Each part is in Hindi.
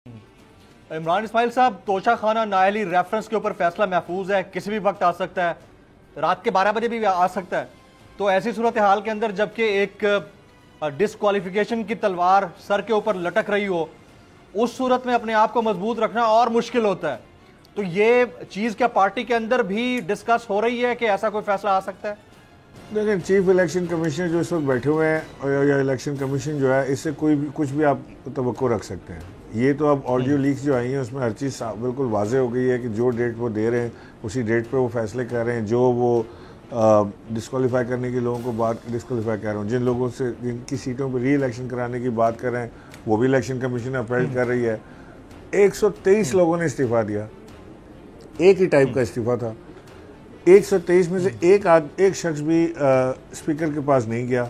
इमरान इस्माइल साहब, तोशा खाना नाअहली रेफरेंस के ऊपर फैसला महफूज है, किसी भी वक्त आ सकता है, रात के 12 बजे भी आ सकता है। तो ऐसी सूरत हाल के अंदर जबकि एक डिस्क्वालिफिकेशन की तलवार सर के ऊपर लटक रही हो, उस सूरत में अपने आप को मजबूत रखना और मुश्किल होता है। तो ये चीज़ क्या पार्टी के अंदर भी डिस्कस हो रही है कि ऐसा कोई फैसला आ सकता है? देखिए, चीफ इलेक्शन कमिश्नर जो इस वक्त बैठे हुए हैं या इलेक्शन कमीशन जो है, इससे कोई भी कुछ भी आप तवक्को रख सकते हैं। ये तो अब ऑडियो लीक्स जो आई हैं उसमें हर चीज़ बिल्कुल वाज़ेह हो गई है कि जो डेट वो दे रहे हैं उसी डेट पे वो फैसले कर रहे हैं। जो वो डिस्क्वालीफाई करने के लोगों को बात डिस्क्वालीफाई कर रहे हैं, जिन लोगों से जिनकी सीटों पर री इलेक्शन कराने की बात कर रहे हैं, वो भी इलेक्शन कमीशन अपील कर रही है। 123 लोगों ने इस्तीफ़ा दिया, एक ही टाइप का इस्तीफ़ा था। 123 में से एक शख्स भी स्पीकर के पास नहीं गया।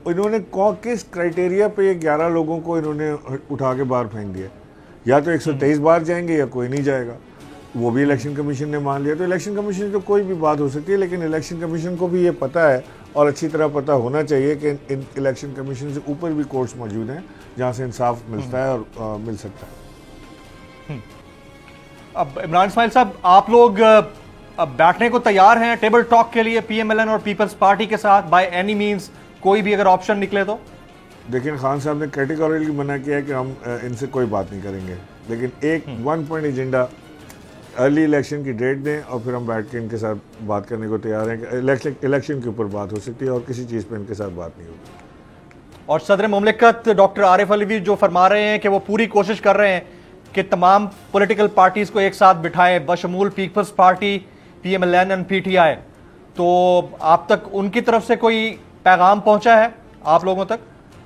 इन्होंने किस क्राइटेरिया पे ये 11 लोगों को इन्होंने उठा के बाहर फेंक दिया? या तो 123 बार जाएंगे या कोई नहीं जाएगा। वो भी इलेक्शन कमीशन ने मान लिया। तो इलेक्शन कमीशन तो कोई भी बात हो सकती है, लेकिन इलेक्शन कमीशन को भी ये पता है और अच्छी तरह पता होना चाहिए कि इन इलेक्शन कमीशन से ऊपर भी कोर्ट्स मौजूद हैं जहाँ से इंसाफ मिलता है और मिल सकता है। अब इमरान इस्माइल साहब, आप लोग अब बैठने को तैयार हैं टेबल टॉक के लिए पीएमएलएन और पीपल्स पार्टी के साथ बाय एनी मींस, कोई भी अगर ऑप्शन निकले तो? देखिए, खान साहब ने कैटेगोरिकली मना किया है कि हम इनसे कोई बात नहीं करेंगे, लेकिन एक 1 पॉइंट एजेंडा अर्ली इलेक्शन की डेट दें और फिर हम बैठ के इनके साथ बात करने को तैयार हैं कि इलेक्शन के ऊपर बात हो सकती है और किसी चीज़ पर इनके साथ बात नहीं होगी। और सदर मुमलिकत डॉक्टर आरिफ अलवी जो फरमा रहे हैं कि वो पूरी कोशिश कर रहे हैं कि तमाम पॉलिटिकल पार्टीज को एक साथ बिठाएं, बशमूल पीपल्स पार्टी, पीएमएलएन एंड पीटीआई। तो आप तक उनकी तरफ से कोई पैगाम पहुंचा है आप लोगों तक?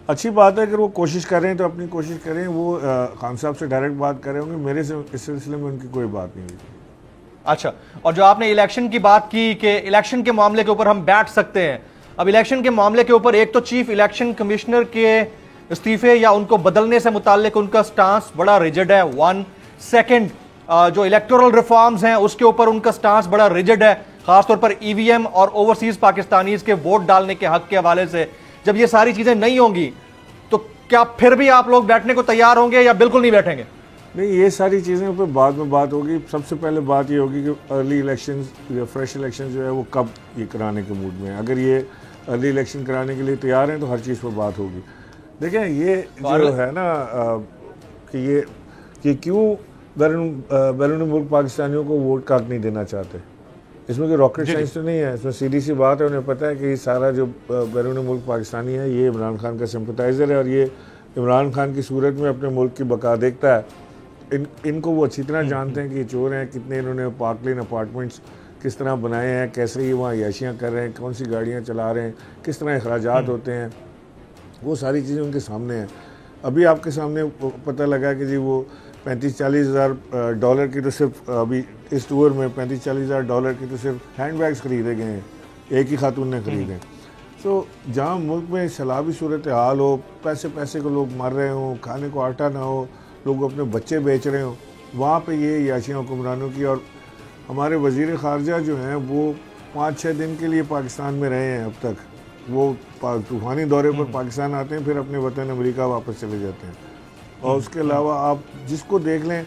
अच्छी बात है, अगर वो कोशिश कर रहे हैं तो अपनी कोशिश करें। वो खान साहब से डायरेक्ट बात कर रहे होंगे, मेरे से इस सिलसिले में उनकी कोई बात नहीं हुई। अच्छा, और जो आपने इलेक्शन की बात की कि इलेक्शन के मामले के ऊपर हम बैठ सकते हैं, अब इलेक्शन के मामले के ऊपर एक तो चीफ इलेक्शन कमिश्नर के इस्तीफे या उनको बदलने से मुताल्लिक उनका स्टांस बड़ा रिजिड है। 1 सेकेंड, जो इलेक्टोरल रिफॉर्म्स हैं उसके ऊपर उनका स्टांस बड़ा रिजिड है, खासतौर पर ईवीएम और ओवरसीज पाकिस्तानीज के वोट डालने के हक के हवाले से। जब ये सारी चीजें नहीं होंगी तो क्या फिर भी आप लोग बैठने को तैयार होंगे या बिल्कुल नहीं बैठेंगे? नहीं, ये सारी चीज़ें पर बाद में बात होगी। सबसे पहले बात ये होगी कि अर्ली इलेक्शन या फ्रेश इलेक्शन जो है वो कब ये कराने के मूड में है। अगर ये अर्ली इलेक्शन कराने के लिए तैयार हैं तो हर चीज़ पर बात होगी। देखें, ये जो है ना कि क्यों बैरून मुल्क पाकिस्तानियों को वोट का हक नहीं देना चाहते, इसमें कोई रॉकेट साइंस तो नहीं है। इसमें सीधी सी बात है, उन्हें पता है कि सारा जो बैरून मुल्क पाकिस्तानी है ये इमरान खान का सिंपथाइज़र है और ये इमरान खान की सूरत में अपने मुल्क की बका देखता है। इनको वो अच्छी तरह जानते हैं कि ये चोर हैं, कितने इन्होंने पार्क लेन अपार्टमेंट्स किस तरह बनाए हैं, कैसे ये वहाँ याशियाँ कर रहे हैं, कौन सी गाड़ियाँ चला रहे हैं, किस तरह अखराजात होते हैं, वो सारी चीज़ें उनके सामने हैं। अभी आपके सामने पता लगा कि जी वो 35-40 हज़ार डॉलर की तो सिर्फ अभी इस टूर में 35-40 हज़ार डॉलर की तो सिर्फ हैंड बैग्स खरीदे गए हैं, एक ही खातून ने खरीदे हैं। तो जहाँ मुल्क में सैलाबी सूरत हाल हो, पैसे को लोग मर रहे हों, खाने को आटा ना हो, लोग अपने बच्चे बेच रहे हों, वहाँ पे ये याशियाँ हुक्मरानों की। और हमारे वज़ीर ख़ारजा जो हैं वो 5-6 दिन के लिए पाकिस्तान में रहे हैं अब तक। वो तूफ़ानी दौरे पर पाकिस्तान आते हैं, फिर अपने वतन अमेरिका वापस चले जाते हैं। और उसके अलावा आप जिसको देख लें,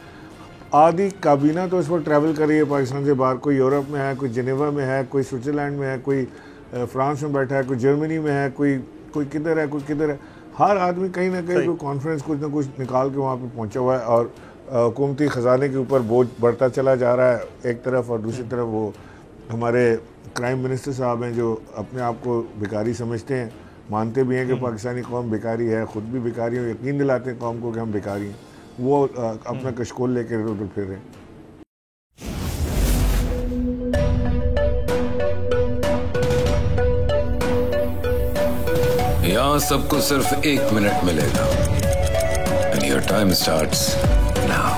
आधी काबीना तो इस वक्त ट्रैवल कर रही है पाकिस्तान से बाहर। कोई यूरोप में है, कोई जिनेवा में है, कोई स्विट्ज़रलैंड में है, कोई फ्रांस में बैठा है, कोई जर्मनी में है, कोई किधर है, कोई किधर है। हर आदमी कहीं ना कहीं कोई कॉन्फ्रेंस कुछ ना कुछ निकाल के वहाँ पे पहुँचा हुआ है और हुकूमती ख़जाने के ऊपर बोझ बढ़ता चला जा रहा है एक तरफ, और दूसरी तरफ वो हमारे क्राइम मिनिस्टर साहब हैं जो अपने आप को भिखारी समझते हैं, मानते भी हैं कि पाकिस्तानी कौम भिखारी है, ख़ुद भी भिखारी हैं, यकीन दिलाते हैं कौम को कि हम भिखारी हैं। वो अपना कशकोल लेकर इधर उधर फिर रहे हैं। यहाँ सबको सिर्फ 1 मिनट मिलेगा and your time starts now.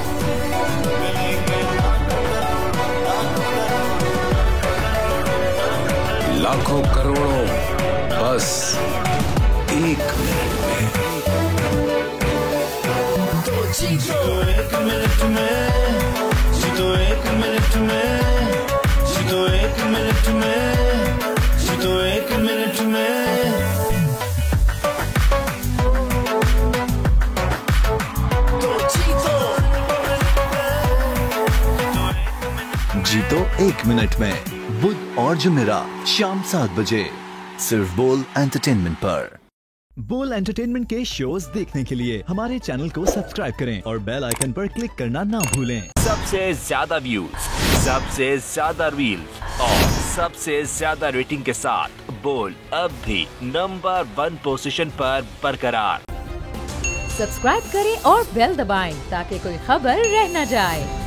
लाखों करोड़ों बस 1 मिनट में। जीतो 1 मिनट में, जीतो 1 मिनट में, जीतो 1 मिनट में, जीतो 1 मिनट में। तो जीतो एक मिनट में बुध और जुमेरात शाम 7 बजे सिर्फ बोल एंटरटेनमेंट पर। बोल एंटरटेनमेंट के शोज देखने के लिए हमारे चैनल को सब्सक्राइब करें और बेल आइकन पर क्लिक करना ना भूलें। सबसे ज्यादा व्यूज, सबसे ज्यादा रील्स और सबसे ज्यादा रेटिंग के साथ बोल अब भी नंबर 1 पोजीशन पर बरकरार। सब्सक्राइब करें और बेल दबाएं ताकि कोई खबर रह न जाए।